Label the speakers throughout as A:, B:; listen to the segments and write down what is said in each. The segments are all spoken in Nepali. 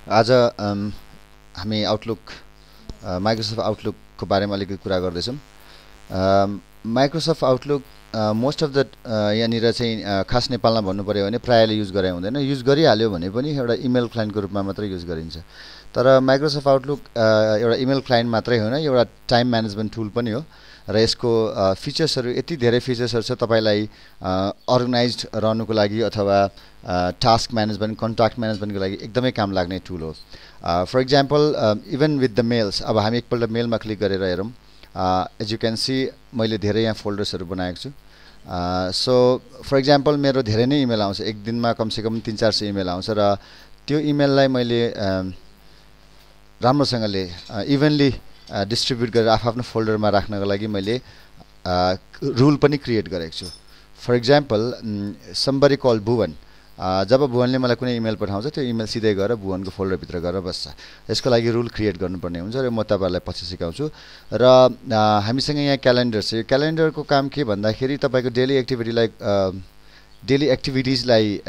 A: आज हामी आउटलुक माइक्रोसफ्ट आउटलुकको बारेमा अलिकति कुरा गर्दैछौँ। Microsoft outlook most of the यहाँनिर चाहिँ खास नेपालमा भन्नु पर्यो भने प्रायःले युज गरे हुँदैन। युज गरिहाल्यो भने पनि एउटा इमेल क्लाइन्टको रूपमा मात्रै युज गरिन्छ। तर माइक्रोसफ्ट आउटलुक एउटा इमेल क्लाइन्ट मात्रै होइन, एउटा टाइम म्यानेजमेन्ट टुल पनि हो र यसको फिचर्सहरू यति धेरै फिचर्सहरू छ तपाईलाई अर्गनाइज्ड रहनुको लागि अथवा टास्क म्यानेजमेन्ट कन्ट्याक्ट म्यानेजमेन्टको लागि एकदमै काम लाग्ने टुल हो। For example even with the mails, अब हामी एकपल्ट मेलमा क्लिक गरेर हेरौँ। एज यु क्यान सी मैले धेरै यहाँ फोल्डर्सहरू बनाएको छु। सो फर इक्जाम्पल मेरो धेरै नै इमेल आउँछ, एक दिनमा कमसेकम 300-400 इमेल आउँछ र त्यो इमेललाई मैले राम्रोसँगले इभनली डिस्ट्रिब्युट गरेर आफ्नो फोल्डरमा राख्नको लागि मैले रुल पनि क्रिएट गरेको छु। For example somebody call Bhuvan, जब भुवनले मलाई कुनै इमेल पठाउँछ त्यो इमेल सिधै गएर भुवनको फोल्डरभित्र गएर बस्छ। यसको लागि रुल क्रिएट गर्नुपर्ने हुन्छ र म तपाईँहरूलाई पछि सिकाउँछु। र हामीसँग यहाँ क्यालेन्डर छ। यो क्यालेन्डरको काम के भन्दाखेरि तपाईँको डेली एक्टिभिटिजलाई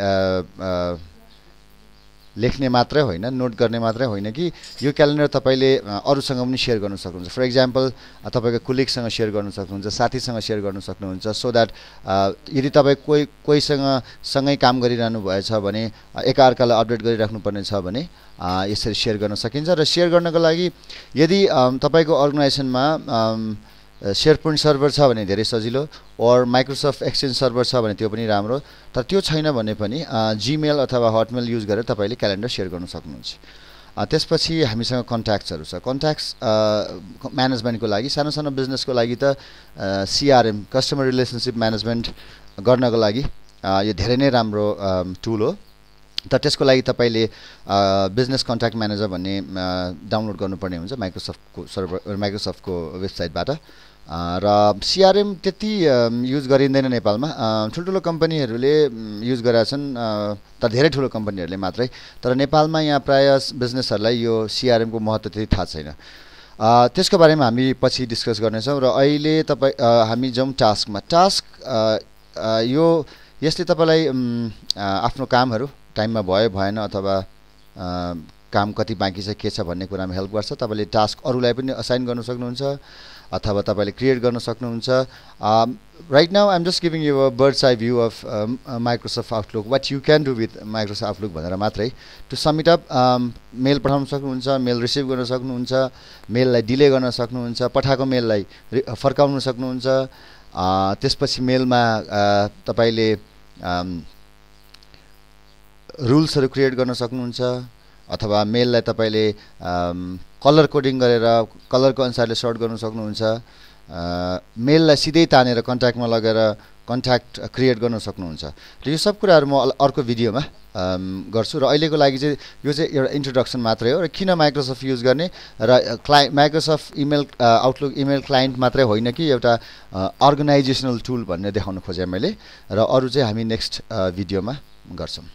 A: लेख्ने मात्रै होइन, नोट गर्ने मात्रै होइन कि यो क्यालेन्डर तपाईँले अरूसँग पनि सेयर गर्न सक्नुहुन्छ। फर इक्जाम्पल तपाईँको कुलिगसँग सेयर गर्न सक्नुहुन्छ, साथीसँग सेयर गर्न सक्नुहुन्छ, सो द्याट यदि तपाईँ कोहीसँग सँगै काम गरिरहनु भएछ भने एकअर्कालाई अपडेट गरिराख्नुपर्ने छ भने यसरी सेयर गर्न सकिन्छ। र सेयर गर्नको लागि यदि तपाईँको अर्गनाइजेसनमा शेयरपोइन्ट सर्भर छ भने धेरै सजिलो, और माइक्रोसफ्ट एक्सचेन्ज सर्भर छ भने त्यो पनि राम्रो। तर त्यो छैन भने पनि जीमेल अथवा हटमेल युज गरेर तपाईँले क्यालेन्डर सेयर गर्न सक्नुहुन्छ। त्यसपछि हामीसँग कन्ट्याक्ट्सहरू छ। कन्ट्याक्ट्स म्यानेजमेन्टको लागि सानो सानो बिजनेसको लागि त CRM कस्टमर रिलेसनसिप म्यानेजमेन्ट गर्नको लागि यो धेरै नै राम्रो टुल हो। तर त्यसको लागि तपाईँले बिजनेस कन्ट्याक्ट म्यानेजर भन्ने डाउनलोड गर्नुपर्ने हुन्छ माइक्रोसफ्टको वेबसाइटबाट। र CRM त्यति युज गरिँदैन नेपालमा। ठुल्ठुलो कम्पनीहरूले युज गरेका छन्, तर धेरै ठुलो कम्पनीहरूले मात्रै। तर नेपालमा यहाँ प्रायः बिजनेसहरूलाई यो CRM को महत्त्व त्यति थाहा छैन। त्यसको बारेमा हामी पछि डिस्कस गर्नेछौँ। र अहिले हामी जाउँ टास्कमा। टास्क यसले तपाईँलाई आफ्नो कामहरू टाइममा भयो भएन अथवा काम कति बाँकी छ के छ भन्ने कुरामा हेल्प गर्छ। तपाईँले टास्क अरूलाई पनि असाइन गर्न सक्नुहुन्छ अथवा तपाईँले क्रिएट गर्न सक्नुहुन्छ। Right now I'm just giving you a bird's eye view of Microsoft Outlook, what you can do with Microsoft Outlook भनेर मात्रै। To sum it up, mail पठाउन सक्नुहुन्छ, मेल रिसिभ गर्न सक्नुहुन्छ, मेललाई डिले गर्न सक्नुहुन्छ, पठाएको मेललाई फर्काउन सक्नुहुन्छ। त्यसपछि मेलमा तपाईँले रुल्सहरू क्रिएट गर्न सक्नुहुन्छ अथवा मेललाई तपाईँले कलर कोडिङ गरेर कलरको अनुसारले सर्ट गर्न सक्नुहुन्छ। मेललाई सिधै तानेर कन्ट्याक्टमा लगेर कन्ट्याक्ट क्रिएट गर्न सक्नुहुन्छ। र यो सब कुराहरू म अर्को भिडियोमा गर्छु। र अहिलेको लागि चाहिँ यो चाहिँ एउटा इन्ट्रोडक्सन मात्रै हो। र किन माइक्रोसफ्ट युज गर्ने, र माइक्रोसफ्ट आउटलुक इमेल क्लाइन्ट मात्रै होइन कि एउटा अर्गनाइजेसनल टुल भन्ने देखाउन खोजेँ मैले। र अरू चाहिँ हामी नेक्स्ट भिडियोमा गर्छौँ।